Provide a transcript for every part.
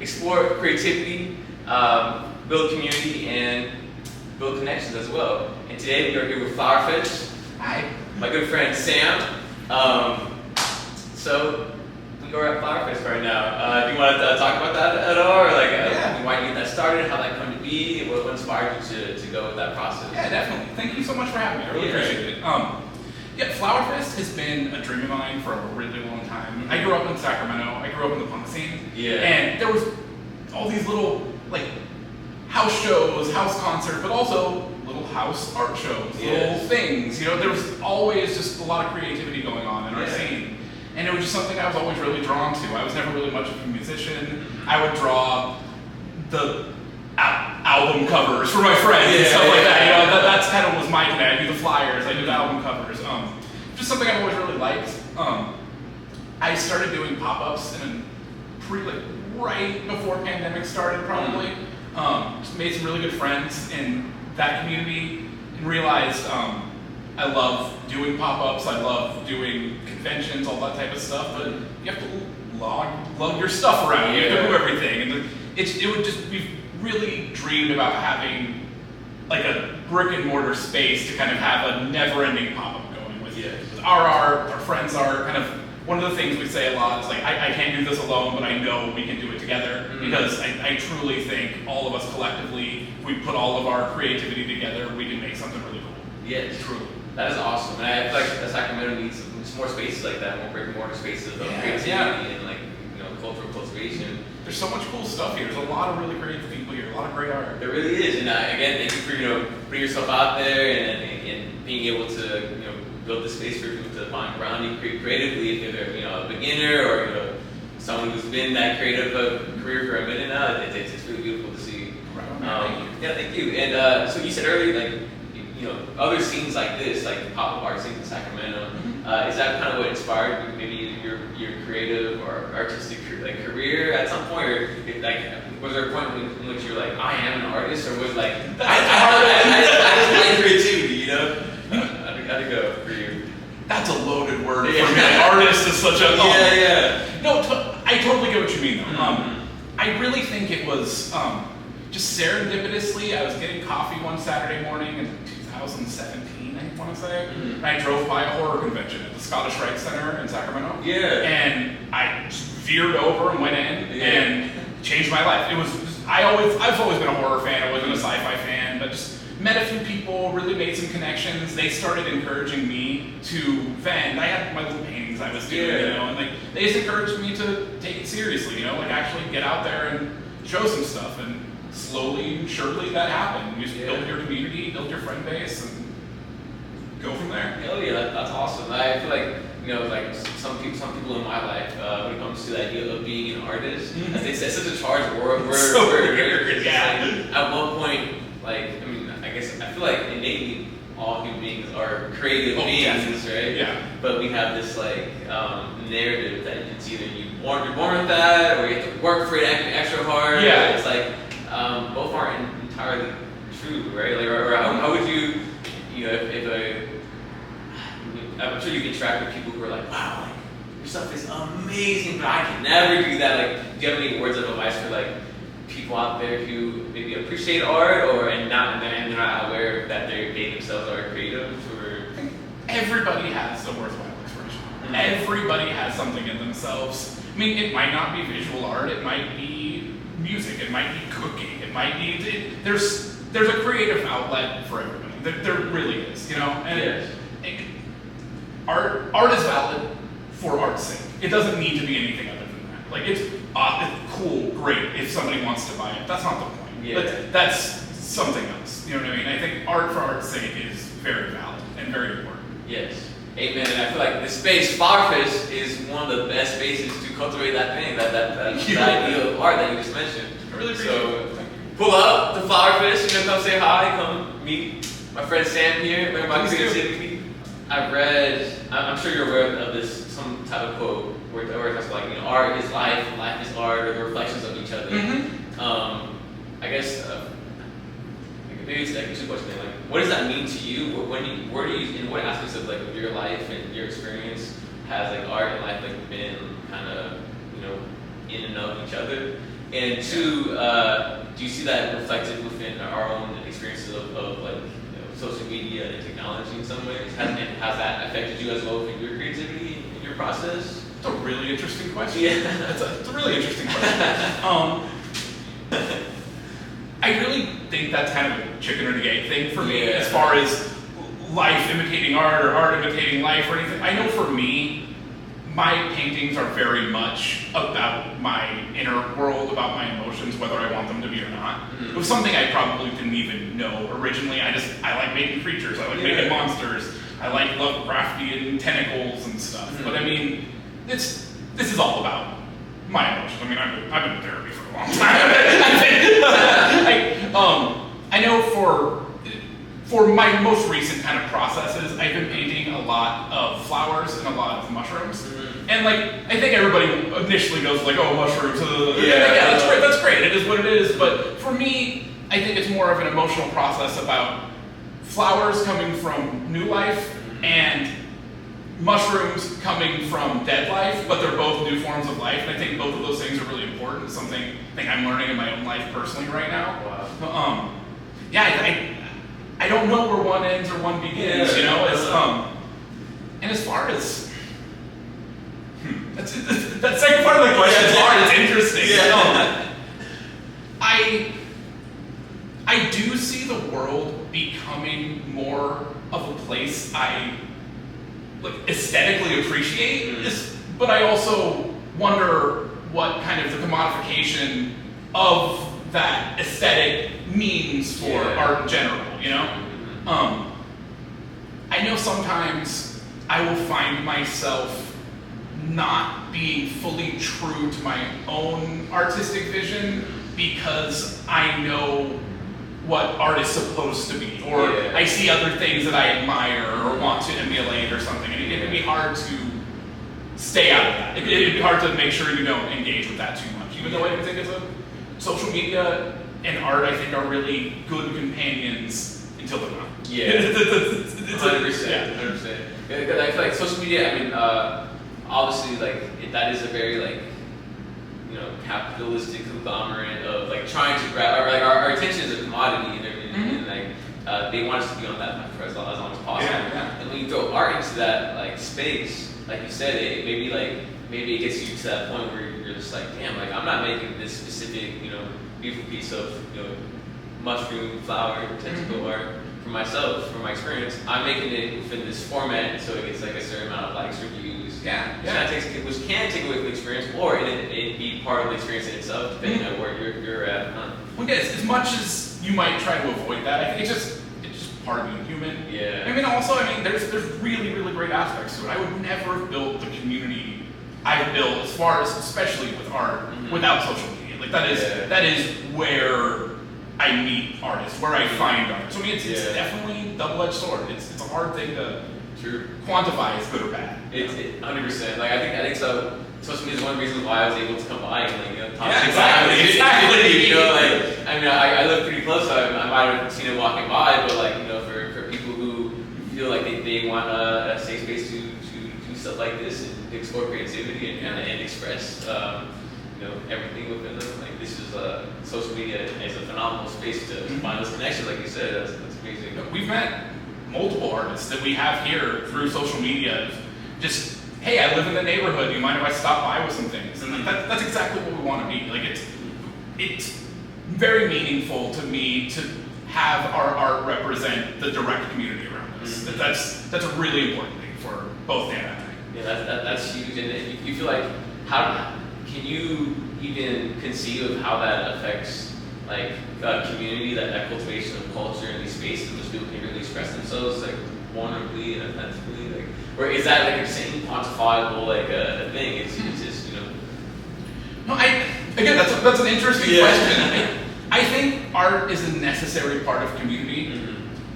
explore creativity, build community, and build connections as well. And today we are here with Flowerfish. Hi. My good friend Sam. So we are at Flowerfish right now. Do you want to talk about that at all, or why you get that started, how that come to be, what inspired you to go with that process? Yeah, definitely. Thank you so much for having me. I really appreciate it. Flowerfest has been a dream of mine for a really long time. I grew up in Sacramento. I grew up in the punk scene. Yeah. And there was all these little house shows, house concerts, but also little house art shows, little things. There was always just a lot of creativity going on in our scene. And it was just something I was always really drawn to. I was never really much of a musician. I would draw the album covers for my friends and stuff like that. That's kind of was my connect. I do the flyers, I do the album covers. Just something I've always really liked. I started doing pop-ups right before pandemic started, probably. Just made some really good friends in that community and realized I love doing pop-ups, I love doing conventions, all that type of stuff, but you have to lug your stuff around, you have to do everything. And we've really dreamed about having a brick and mortar space to kind of have a never-ending pop-up going with our art, our friends' art. Kind of one of the things we say a lot is I can't do this alone, but I know we can do it together, because I truly think all of us collectively, if we put all of our creativity together, we can make something really cool. Yes, truly. That is awesome, and I feel like Sacramento needs more spaces like that, more brick and mortar spaces of creativity and cultural cultivation. There's so much cool stuff here. There's a lot of really creative people here, a lot of great art. There really is, and again, thank you for putting yourself out there and being able to build the space for people to find around you creatively. If they're a beginner or someone who's been that creative career for a minute now, it's really beautiful to see. Thank you. And so you said earlier, other scenes like this, like the pop-up art scene in Sacramento, is that kind of what inspired maybe your creative or artistic career at some point, or was there a point in which you're like, I am an artist, or was I just like creativity, How'd it go for you? That's a loaded word for me. Artist is such a No, I totally get what you mean though. I really think it was just serendipitously. I was getting coffee one Saturday morning in 2017, I want to say. And I drove by a horror convention at the Scottish Rite Center in Sacramento. And I just veered over and went in and changed my life. It was I've always been a horror fan. I wasn't a sci-fi fan, but just met a few people, really made some connections. They started encouraging me to vend. I had my little paintings I was doing, and they just encouraged me to take it seriously, actually get out there and show some stuff. And slowly and surely that happened. You just build your community, build your friend base, and go from there. Hell yeah, that's awesome. I feel like some people in my life, when it comes to the idea of being an artist, it's such a charged word. At one point, I feel like innately all human beings are creative beings, right? Yeah. But we have this narrative that it's either you're born with that, or you have to work for it extra hard. Yeah. It's both aren't entirely true, right? Or how would you, I'm sure you interact with people who are like, wow, your stuff is amazing, but I can never do that. Do you have any words of advice for people out there who maybe appreciate art and they're not aware that they themselves are creative? Or everybody has a worthwhile expression. Everybody has something in themselves. I mean, it might not be visual art. It might be music. It might be cooking. It might be there's a creative outlet for everybody. There really is, And art is valid for art's sake. It doesn't need to be anything other than that. It's cool, great if somebody wants to buy it. That's not the point. But that's something else. You know what I mean? I think art for art's sake is very valid and very important. Yes. Amen. And I feel like this space, Flowerfish, is one of the best spaces to cultivate that thing, that idea of art that you just mentioned. I really appreciate it. Pull up to Flowerfish, come say hi, come meet my friend Sam here, my creativity. I've read, I'm sure you're aware of this, some type of quote where it talks about art is life, life is art, or the reflections of each other. I guess maybe it's a two-question thing. What does that mean to you? Where do you, in what aspects of your life and your experience has art and life been kind of in and of each other? And two, do you see that reflected within our own experiences of like social media and technology in some ways? Has that affected you as well in your creativity in your process? It's a really interesting question. Yeah. It's a really interesting question. I really think that's kind of a chicken or the egg thing for me, as far as life imitating art or art imitating life or anything. I know for me, my paintings are very much about my inner world, about my emotions, whether I want them to be or not. It was something I probably didn't even know originally. I like making creatures, I like making monsters, I like Lovecraftian tentacles and stuff. But I mean, this is all about my emotions. I mean, I've been in therapy for a long time. I know for my most recent kind of processes, I've been painting a lot of flowers and a lot of mushrooms. And like, I think everybody initially goes like, oh, mushrooms. That's great. It is what it is. But for me, I think it's more of an emotional process about flowers coming from new life and mushrooms coming from dead life, but they're both new forms of life. And I think both of those things are really important. It's something I think I'm learning in my own life personally right now. Wow. I don't know where one ends or one begins, you know? And as far as that second part of the question is hard. It's interesting. I do see the world becoming more of a place I like aesthetically appreciate, but I also wonder what kind of the commodification of that aesthetic means for art in general. You know, I know sometimes I will find myself not being fully true to my own artistic vision because I know what art is supposed to be, or I see other things that I admire or want to emulate or something, and it can be hard to stay out of that. It'd be hard to make sure you don't engage with that too much, even though I think social media and art, I think, are really good companions until they're not. 100%. 100%. Because I feel like social media, I mean, obviously, like, that is a very, like, you know, capitalistic conglomerate of, like, trying to grab, like, our attention is a commodity, and like, they want us to be on that for as long as possible. And when you throw art into that, like, space, like you said, maybe it gets you to that point where you're just like, damn, like, I'm not making this specific, you know, beautiful piece of, you know, mushroom, flower, tentacle art for myself, for my experience. I'm making it within this format, so it gets like a certain amount of likes, reviews. Which can take away from the experience, or it be part of the experience in itself, depending on where you're at. Well, yes, as much as you might try to avoid that, I think it's just part of being human. I mean, also, there's really, really great aspects to it. I would never build the community I've built, as far as, especially with art, without social media. Like, that is where I meet artists, where I find artists. So, I mean, it's definitely a double-edged sword. It's a hard thing to quantify as good or bad. 100%. Like, I think so. Social media is one of the reasons why I was able to come by and, like, you know, talk to exactly. You know, like, I mean, I live pretty close, so I might have seen it walking by, but, like, you know, for people who feel like they want a safe space to do stuff like this and explore creativity and express, you know, everything within them. Like, this is social media is a phenomenal space to find those connections. Like you said, that's amazing. We've met multiple artists that we have here through social media. Just, hey, I live in the neighborhood. Do you mind if I stop by with some things? And that's exactly what we want to be. Like, it's very meaningful to me to have our art represent the direct community around us. That's a really important thing for both Dan and I. Yeah, that's huge. And you feel like, how can you even conceive of how that affects, like, community, that cultivation of culture in these spaces in which people can really express themselves, like, vulnerably and authentically, like, or is that like a same quantifiable, like, a thing? It's just, you know. No, again, that's an interesting question. I think art is a necessary part of community.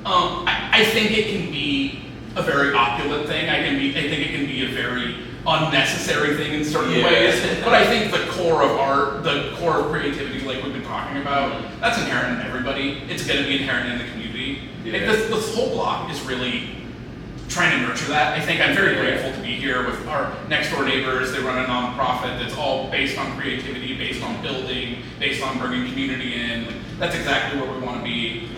I think it can be a very opulent thing. I think it can be a very unnecessary thing in certain ways. But I think the core of art, the core of creativity, like we've been talking about, that's inherent in everybody. It's going to be inherent in the community. Like, this whole block is really trying to nurture that. I think I'm very grateful to be here with our next door neighbors. They run a nonprofit that's all based on creativity, based on building, based on bringing community in. Like, that's exactly where we want to be.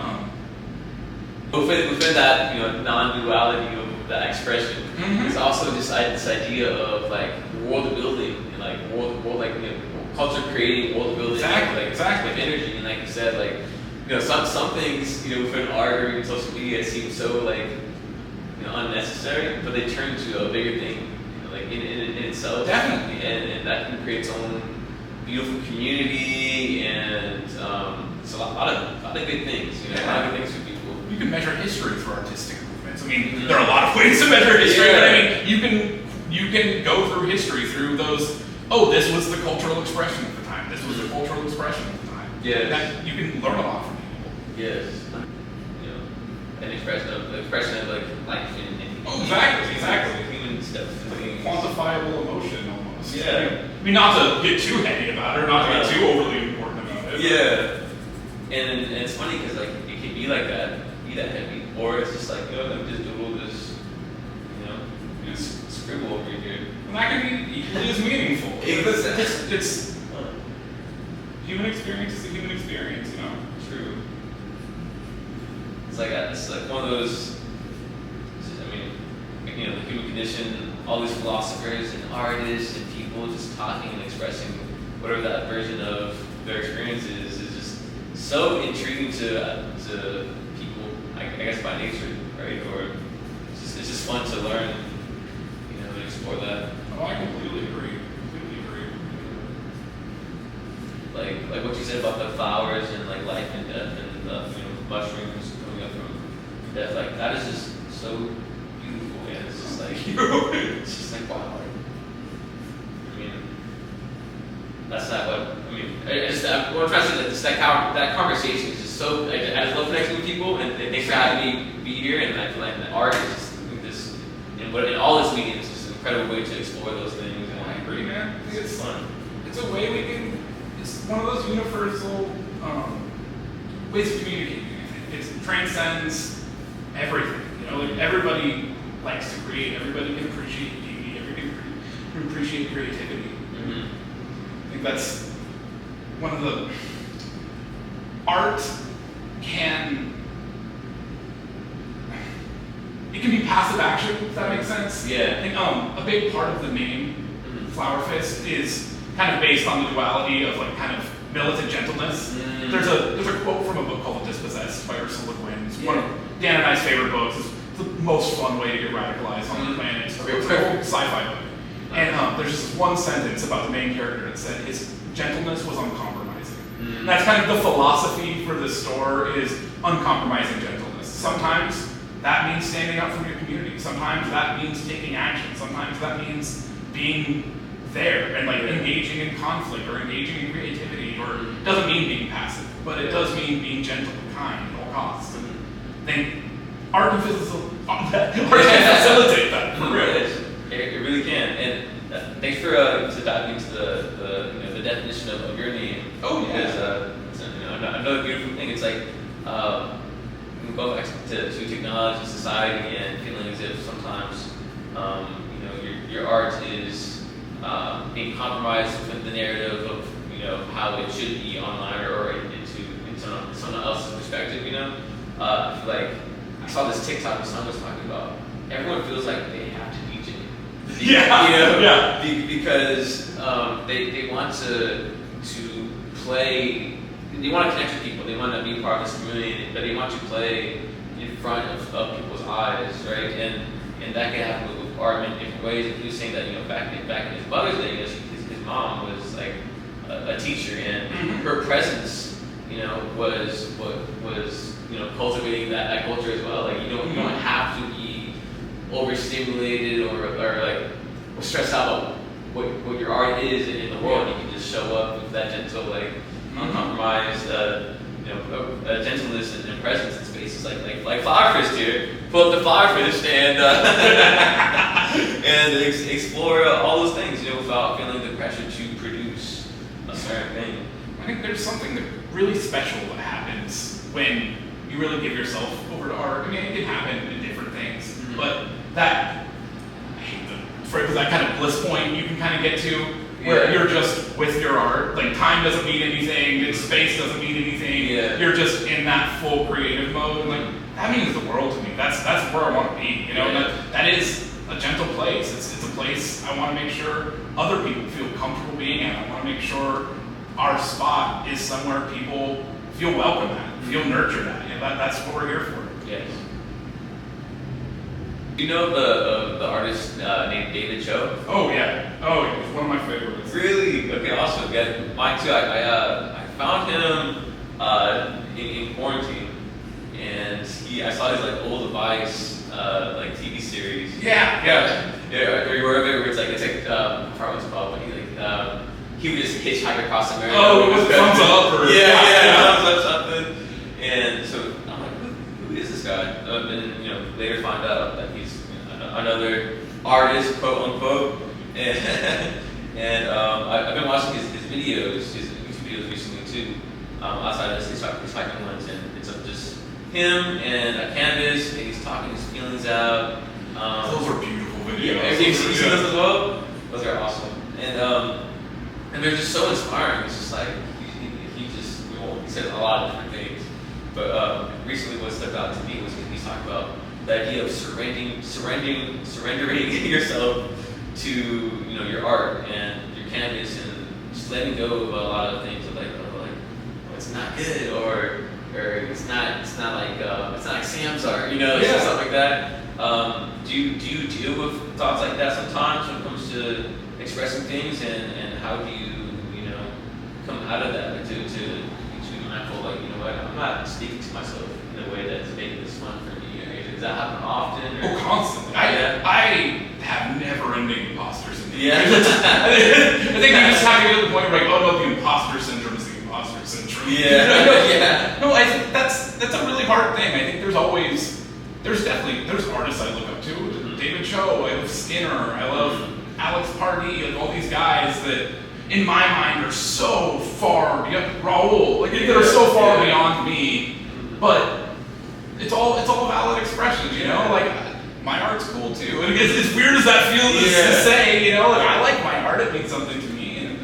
Within that, non-duality of that expression, there's also this idea of like world building and like world culture creating, world building, exactly. With energy. And like you said, like some things within art or even social media seem so like unnecessary, but they turn into a bigger thing, like in itself. Definitely. And that can create its own beautiful community and it's a lot of good things. A lot of good things for people. You can measure history through artistic movements. I mean, there are a lot of ways to measure history, but I mean, you can go through history through those. Oh, this was the cultural expression at the time. This was the cultural expression at the time. Yeah. You can learn a lot from people. Yes. An expression of like life and exactly. Human stuff. Quantifiable emotion almost. Yeah. I mean, not to get too heady about it, or not to get too overly important about it. Yeah. And it's funny because like it can be like that, be that heavy, or it's just like let me just doodle this, just scribble over here. And that can be equally as meaningful. It's human experience is a human experience, True. It's like one of those. I mean, the human condition. All these philosophers and artists and people just talking and expressing whatever that version of their experience is just so intriguing to people. I guess by nature, right? Or it's just fun to learn. And explore that. Oh, I completely agree. Like what you said about the flowers and like life and death and the mushrooms coming up from death, like that is just so beautiful, and it's just like it's just like wow. I mean, that's not what I mean. What I'm trying to say that conversation is just so. I just love connecting with people, and thanks for having me be here. And I feel like the art is just this, in all its mediums, is just an incredible way to explore those things. And I agree, man. I think it's fun. It's a way we can. It's one of those universal ways of communicating. It transcends everything. Like everybody likes to create. Everybody can appreciate beauty. Everybody can appreciate creativity. I think that's one of the art can be passive action. If that makes sense. Yeah. I think a big part of the name Flower Fist is kind of based on the duality of like kind of militant gentleness. There's a quote from a book called The Dispossessed by Ursula Le Guin. It's one of Dan and I's favorite books. It's the most fun way to get radicalized on the planet. It's a old sci-fi book. And there's just one sentence about the main character that said his gentleness was uncompromising. And that's kind of the philosophy for this store is uncompromising gentleness. Sometimes that means standing up for your community. Sometimes that means taking action. Sometimes that means being there and like engaging in conflict or engaging in creativity, or it doesn't mean being passive, but it does mean being gentle and kind at all costs. I think art can facilitate that. For real. It really can. And thanks for diving into the definition of your name. Oh yeah. Because it's another beautiful thing. It's like go back to technology, society, and feeling as if sometimes your art is being compromised with the narrative of how it should be online or into someone else's perspective. I feel like I saw this TikTok that someone was talking about. Everyone feels like they have to DJ. Because they want to play. They want to connect with people. They want to be part of this community, but they want to play in front of people's eyes, right? And that can happen with art in different ways. He was saying that back in his mother's day, his mom was like a teacher, and her presence, was what was cultivating that culture as well. Like you don't have to be overstimulated or stressed out about what your art is in the world. You can just show up with that gentle, uncompromised, gentleness and presence in spaces like Flower Fist here. Pull up the Flower Fist and and explore all those things, without feeling the pressure to produce a certain thing. I think there's something really special that happens when you really give yourself over to art. I mean, it can happen in different things, but that, I hate the phrase, that kind of bliss point you can kind of get to where you're just with your art. Like time doesn't mean anything, and space doesn't mean anything. Yeah. You're just in that full creative mode, and like that means the world to me. That's where I want to be. You know, that is a gentle place. It's a place I want to make sure other people feel comfortable being at. I want to make sure our spot is somewhere people feel welcome at, feel nurtured at. You know, that's what we're here for. Yes. Do you know the artist named David Cho? Oh yeah. Oh, he's one of my favorites. Really? Okay, awesome. Yeah, mine too. I found him in quarantine, and I saw his like old Vice like TV series. Yeah. Or wherever it's like I forgot what it's called, but he would just hitchhike across America. Oh, it was thumbs up or thumbs up something. And so I'm like, who is this guy? And then later find out that he's another artist, quote unquote. And I've been watching his videos, his YouTube videos recently too. Outside of his hiking ones, and it's just him and a canvas, and he's talking his feelings out. Those are beautiful videos. Yeah, have you seen those as well? Those are awesome, and they're just so inspiring. It's just like he says a lot of different things, but recently what stuck out to me was he's talking about the idea of surrendering yourself to your art and your canvas, and just letting go of a lot of things of like it's not good or it's not like Sam's art, it's just stuff like that. Do you deal with thoughts like that sometimes when it comes to expressing things, and how do you come out of that to be mindful, like what, I'm not speaking to myself in a way that's making this fun for me. Does that happen often? Oh, constantly. I have never-ending imposter syndrome. Yeah. I think you just have to get to the point where like, oh no, the imposter syndrome is the imposter syndrome. Yeah. No, I think that's a really hard thing. I think there's artists I look up to. Mm-hmm. David Cho, I love Skinner, I love Alex Pardee, like all these guys that in my mind are so far beyond Raul, that are so far beyond me. But it's all valid expression, like my art's cool too. And as weird as that feels to say, I like my art, it means something to me. And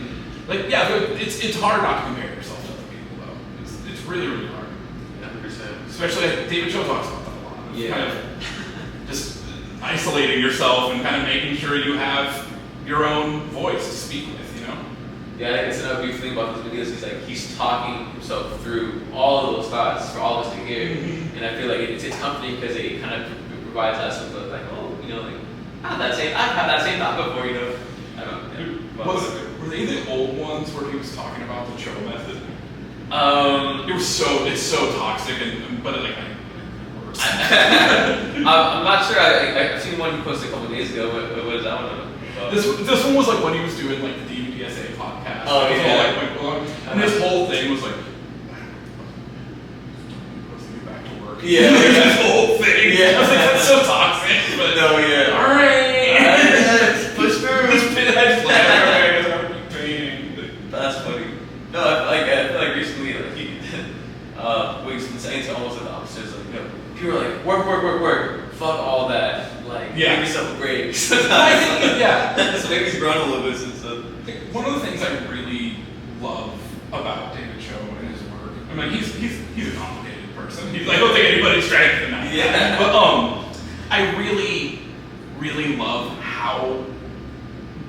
it's hard not to compare yourself to other people though. It's really, really hard. 100%. Especially David Cho talks about that a lot. Kind of just isolating yourself and kind of making sure you have your own voice to speak with, Yeah, I think that's another beautiful thing about those videos. He's talking himself through all of those thoughts for all of us to hear, and I feel like it's comforting because it kind of provides us with like, I've had that same thought before, I don't know. Were they the old ones where he was talking about the Cho method? It's so toxic, but it works. I'm not sure. I've seen one you posted a couple days ago. What is that one about? This one was like when he was doing like the DVDSA podcast. Oh yeah. And his whole thing was like, supposed to get back to work. Yeah. His whole thing. Yeah. I was like, that's so toxic. But no, yeah. All right. Push through. This pinhead flag. That's funny. No, I feel like recently, what he's been saying to almost like the opposite. Is like, people are like, work. Fuck all that. Give yourself a break. So maybe he's grown a little bit since then. One of the things I really love about David Cho and his work, he's a complicated person. I don't think anybody's trying to deny that. But I really, really love how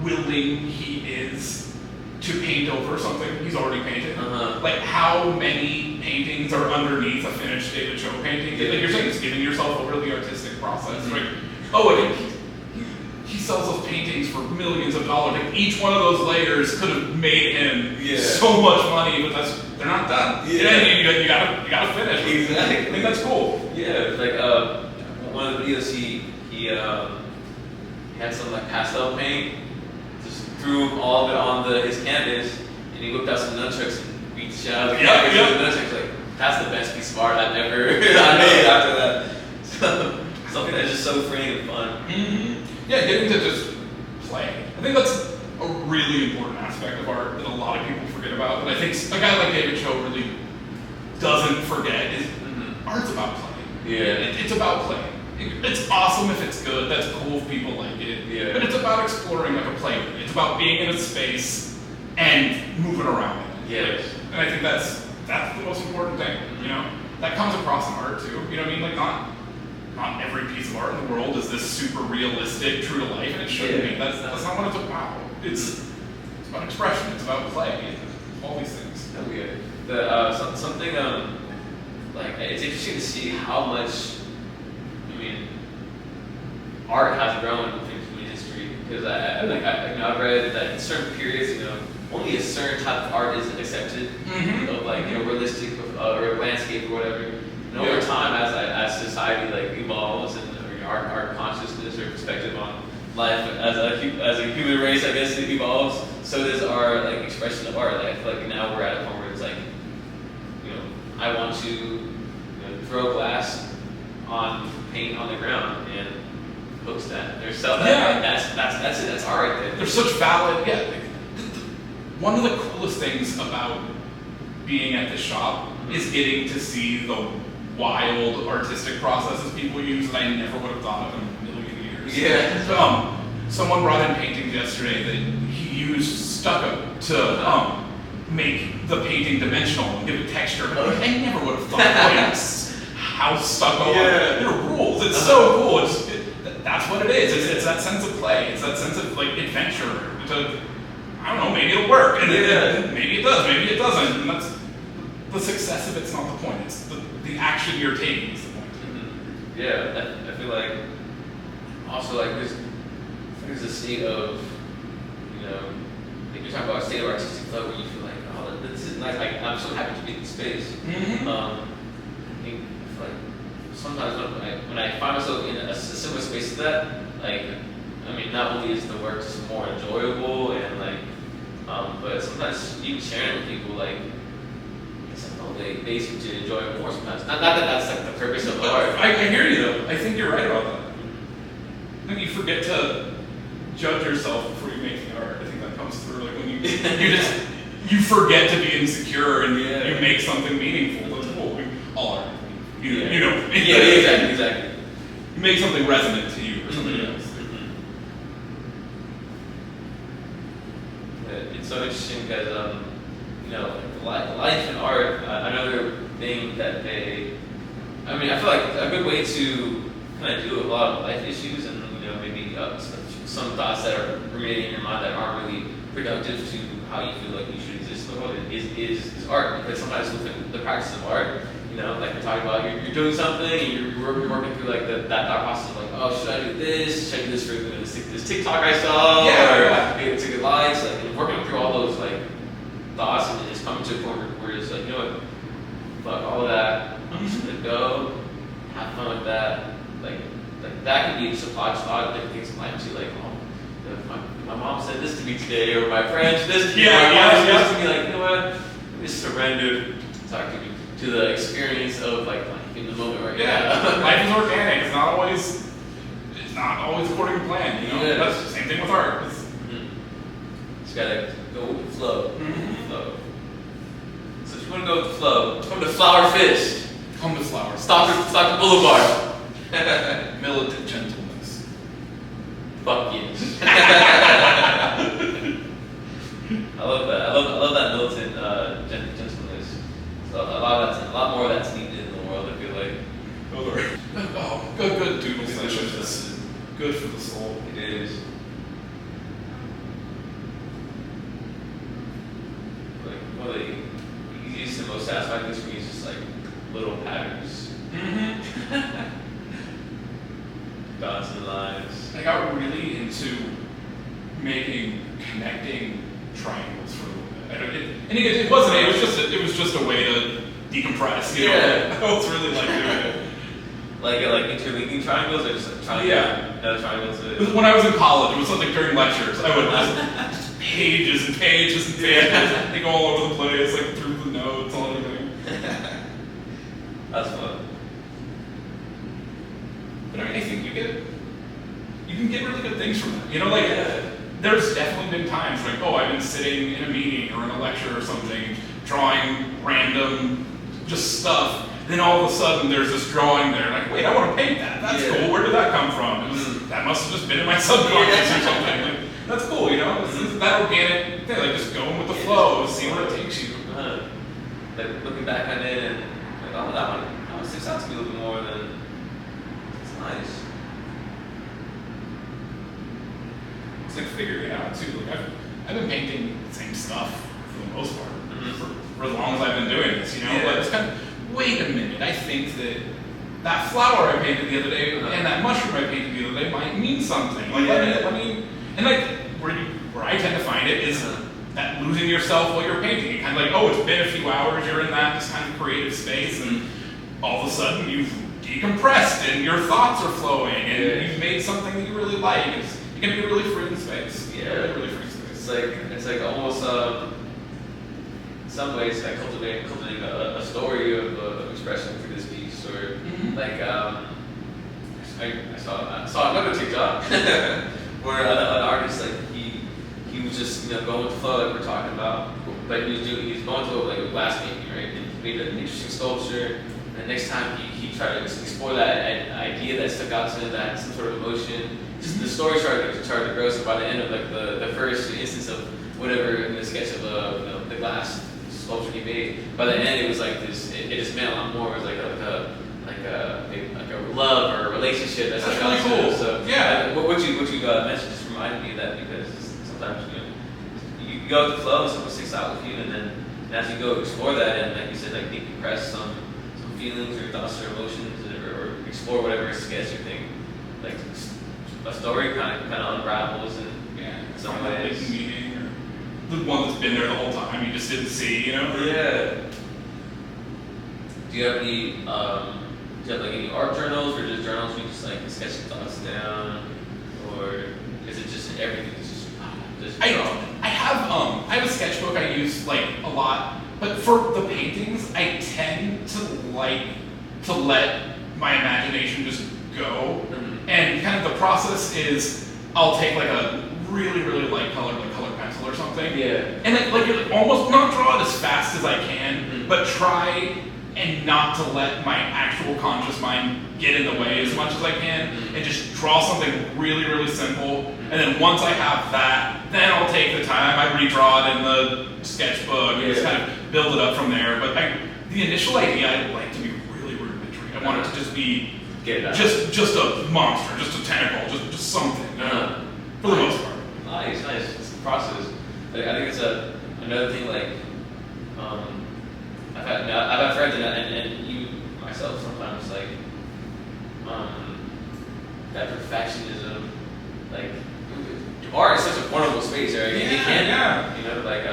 willing he is to paint over something he's already painted. Like how many paintings are underneath a finished David Cho painting. Like you're saying, it's giving yourself over to the artistic process, right? He sells those paintings for millions of dollars. Like each one of those layers could have made him so much money, but they're not done. You gotta finish. Exactly. I think that's cool. Yeah, like one of the videos he had some like pastel paint, just threw all of it on his canvas, and he whipped out some nunchucks and beat the shit out of the canvas with the nunchucks. Like that's the best piece of art I've ever made after that. So, something that's just so freeing and fun. Yeah, getting to just play. I think that's a really important aspect of art that a lot of people forget about. And I think a guy like David Cho really doesn't forget is art's about playing. Yeah. It's about playing. It's awesome if it's good. That's cool if people like it. Yeah. But it's about exploring like a player. It's about being in a space and moving around in it. Yes. And I think that's the most important thing. You know, that comes across in art too. You know what I mean? Like not every piece of art in the world is this super realistic, true to life, and it shouldn't be. That's not what it's about. It's about expression. It's about play. All these things. Okay. Something like it's interesting to see how much art has grown within human history, because I've read that in certain periods, only a certain type of art is accepted, of like realistic or landscape or whatever. And over time, as society like evolves and our consciousness or perspective on life as a human race, I guess, it evolves. So does our like expression of art. Like I feel like now we're at a point where it's like, I want to throw glass on paint on the ground and post that. There's stuff that's it. That's art right there. There's such valid. One of the coolest things about being at this shop is getting to see the wild artistic processes people use that I never would have thought of in a million years. Yeah. Someone brought in paintings yesterday that he used stucco to make the painting dimensional and give it texture. I never would have thought of house stucco. There are rules. It's so cool. That's what it is. It's that sense of play. It's that sense of like adventure. I don't know, maybe it'll work. And maybe it does, maybe it doesn't. And that's the success of it's not the point. It's the action you're taking is the point. Yeah, I feel like also like there's a state of, like you're talking about a state of artistic flow where you feel like, oh, this is nice. I'm so happy to be in this space. I think like sometimes when I find myself in a similar space to that, like, not only is the work just more enjoyable and like, but sometimes even sharing it with people, like, it's like, they seem to enjoy it more sometimes. Not that that's like the purpose of art. I hear you though. I think you're right about that. I think you forget to judge yourself before you make the art. I think that comes through. Like when you forget to be insecure and you make something meaningful. That's cool. All art. Exactly. You make something resonant to you or somebody else. It's so interesting because life and art, another thing that I feel like a good way to kind of deal with a lot of life issues and maybe some thoughts that are ruminating in your mind that aren't really productive to how you feel like you should exist in the world is art. Because sometimes within the practice of art, like we're talking about, you're doing something and you're working through like that thought process of like, oh, should I do this? Should I do this for this TikTok I saw? Or to get likes? Like, and working through all those like thoughts and just coming to a point where it's like, fuck all of that. I'm just gonna go have fun with that. Like that can be just a lot of different things in life too. Like, my mom said this to me today, or my friend said this to me. My mom said this to me. Like, what? Just surrender. Talk to the experience of like life in the moment right now. Life is organic. It's not always according to plan. That's the same thing with art. Just gotta go with the flow. Flow. So if you want to go with the flow, come to Flower Fish. Come to Flower. Stop the Boulevard. Militant gentleness. Fuck yes. I love that. I love that militant gentleness. So a lot more of that's needed in the world. I feel like. Good doodle sessions. Good for the soul. It is. Like one of the easiest and most satisfying things for me is just like little patterns. Dots and lines. I got really into connecting triangles for a little bit. It wasn't. It was just a way to decompress. I was really like doing it. Like interlinking triangles or just like triangles. When I was in college, it was something during lectures. I would just pages and pages and pages. They go all over the place, like through the notes, all everything. That's fun. But I think you can get really good things from that. There's definitely been times like, I've been sitting in a meeting or in a lecture or something, drawing random just stuff, Then all of a sudden there's this drawing there, like, wait, I want to paint that. That's cool. Where did that come from? That must have just been in my subconscious or something. Like, that's cool, you know? It's that organic thing, like just going with the flow, see where it takes you. Like looking back on it and like, oh, that one sticks out to me a little bit more than it's nice. It's like figuring it out too. Like I've been painting the same stuff for the most part for as long as I've been doing this, you know? But it's kind of, wait a minute, I think that flower I painted the other day and that mushroom I painted the other day might mean something. Like let me and like where I tend to find it is that losing yourself while you're painting. You're kind of like, oh, it's been a few hours, you're in this kind of creative space, and all of a sudden you've decompressed and your thoughts are flowing and you've made something that you really like. You can be really free in space. Yeah, really free in space. It's like almost in some ways like cultivating a story of expression through this piece, or like I saw another TikTok where an artist, like he was just going with the flow like we're talking about, but he was going to like a glass painting, right? And he made an interesting sculpture. And the next time he tried to explore that idea that stuck out to him, that some sort of emotion. Just the story started to grow. So by the end of like the first instance of whatever in the sketch of the glass sculpture he made, by the end it was like this. It just meant a lot more. It was like a love or a relationship. That's really cool. So yeah, what you mentioned just reminded me of that, because sometimes you go with the flow and something sticks out with you, and then as you go explore that and like you said, like decompress some feelings or thoughts or emotions, or explore whatever sketch you think, like a story kind of unravels in some ways. Meaning, or the one that's been there the whole time you just didn't see, Yeah. Do you have any any art journals, or just journals where you just like sketch your thoughts down, or is it just everything is just I have a sketchbook I use like a lot, but for the paintings I tend to let my imagination just go, and kind of the process is I'll take like a really light color, like colored pencil or something, and like almost not draw it as fast as I can, but try and not to let my actual conscious mind get in the way as much as I can, and just draw something really simple. And then once I have that, then I'll take the time, I redraw it in the sketchbook, and just kind of build it up from there. But the initial idea, I like to be really rudimentary. I want it to just be just a monster, just a tentacle, just something, for the most part. Nice. It's a process. I think it's another thing, like I've had friends and you myself sometimes, like that perfectionism, like art is such a wonderful space, right? It can, like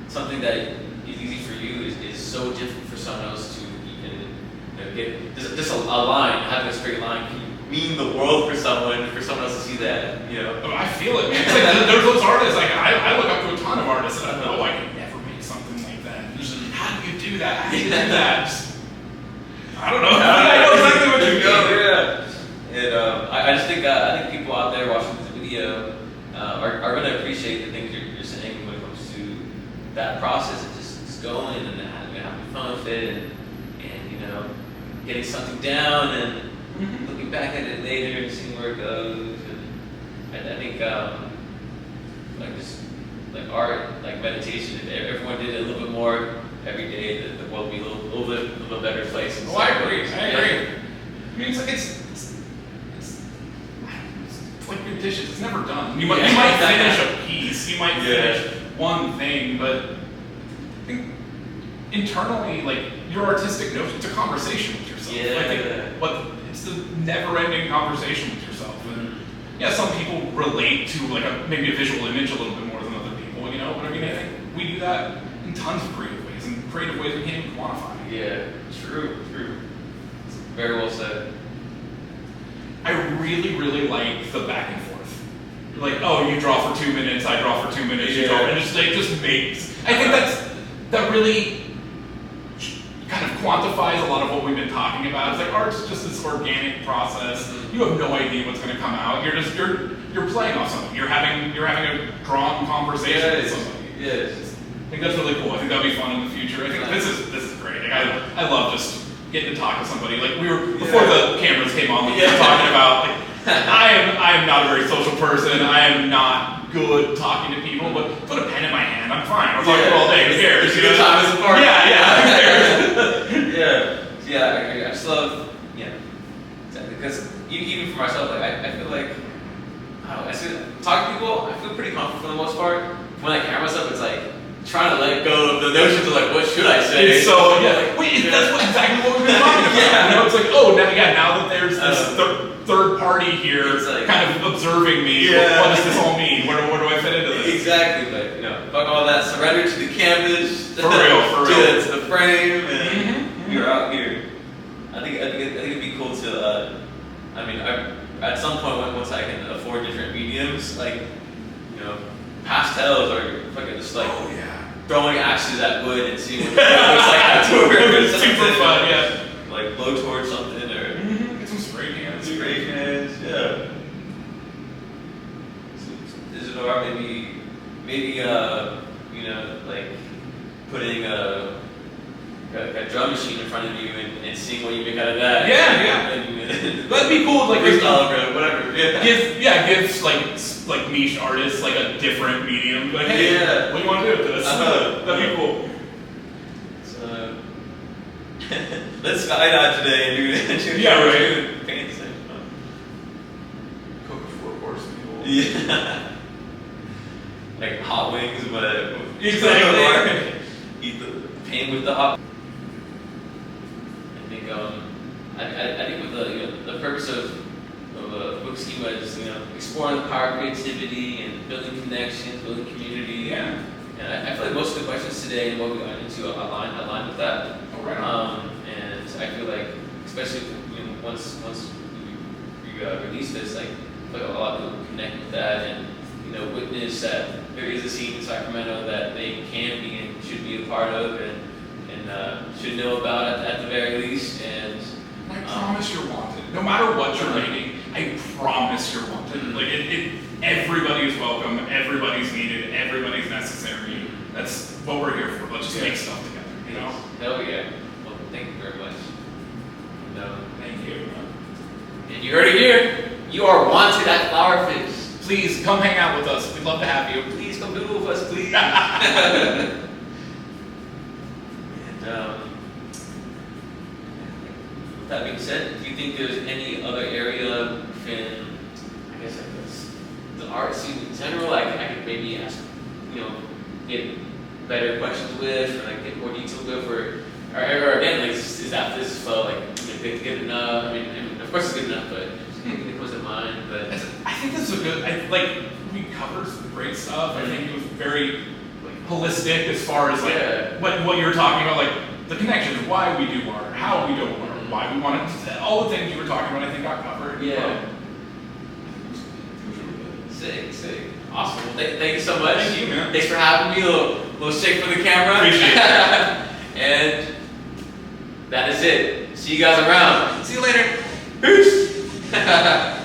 something that is easy for you is so difficult for someone else to even get. Just a line, having a straight line can mean the world for someone else to see that, Oh, I feel it, man. It's like there's those artists, like I look up to a ton of artists, and I know I could never make something like that. Just, how do you do that? How do you do that? Just, I don't know. I know exactly what you mean. Yeah. And I just think people out there watching this video are going to appreciate the things you're saying when it comes to that process of just going and having fun with it, and getting something down and looking back at it later and seeing where it goes. And I think like art, like meditation, if everyone did it a little bit more every day, the world would be a little better place. I agree. I mean, it's like your dishes. It's never done. You might finish a piece. You might finish one thing, but I think internally, like your artistic notion, it's a conversation with yourself. I think it's the never-ending conversation with yourself. And some people relate to like maybe a visual image a little bit more than other people. But I mean, I think we do that in tons of creative ways, and creative ways we can't even quantify. Yeah, true. It's very well said. I really like the back and forth. Like, oh, you draw for 2 minutes, I draw for 2 minutes, you draw, and just makes. I think that really kind of quantifies a lot of what we've been talking about. It's like art's just this organic process. You have no idea what's going to come out. You're playing off something. You're having a drawn conversation with somebody. Yes. I think that's really cool. I think that'll be fun in the future. I think this is great. Like, I love just getting to talk to somebody. Like we were before the cameras came on, we were talking about like I am not a very social person. I am not good talking to people, but put a pen in my hand, I'm fine. I'll talk to you all day. Who cares? It's a good time as a party. Yeah. Who cares? I just love because even for myself, like I feel like I don't know, talking to people, I feel pretty comfortable for the most part. When that camera's up, it's like trying to let go of the notions of like what should I say. It's so that's exactly what we've been talking about. You know, it's like now that there's this third party here, like, kind of observing me. What does this all mean? Where do I fit into this? Exactly, but fuck all that. Surrender to the canvas. For real. To the frame, and you're out here. I think it'd be cool to. At some point, once I can afford different mediums, like pastels or fucking just like throwing ashes at wood and seeing what it looks like afterwards. Super fun, yeah. Like blow torch something or get some spray cans. Yeah. Digital art, maybe like putting a drum machine in front of you and seeing what you make out of that. That'd be cool. Like whatever. Gives like niche artists like a different medium. Like, hey, what do you want to do with this? That'd be cool. So let's skydive today and do right. Paints. Cook a 4-course meal. Yeah. Like hot wings, but exactly. Eat the paint with the hot. I think with the purpose of Vuca Schema is exploring the power of creativity and building connections, building community. Yeah. And I feel like most of the questions today and what we got into align with that. Oh, right. And I feel like, especially once we release this, like a lot of people connect with that and witness that there is a scene in Sacramento that they can be and should be a part of and should know about at the very least. And I promise you're wanted. No matter what you're making, I promise you're wanted. Like everybody is welcome. Everybody's needed. Everybody's necessary. That's what we're here for. Let's just make stuff together. Hell yeah. Well, thank you very much. Thank you. And you heard it here. You are wanted at Flower Fish. Please come hang out with us. We'd love to have you. Please come doodle with us, please. With that being said, do you think there's any other area within, I guess, the art scene in general, like I could maybe ask, get better questions with, or like get more detailed with, or again, like is that this felt like good enough? I mean, of course it's good enough, but just anything that comes to mind. But I think this is a good. We covered some great stuff. I think it was very holistic as far as what you were talking about, like the connections, why we do art, how we do art, why we want it. All the things you were talking about, I think got covered. Yeah. Sick. Awesome. Well, thank you so much. Thank you, man. Thanks for having me. A little shake for the camera. Appreciate it. And that is it. See you guys around. See you later. Peace.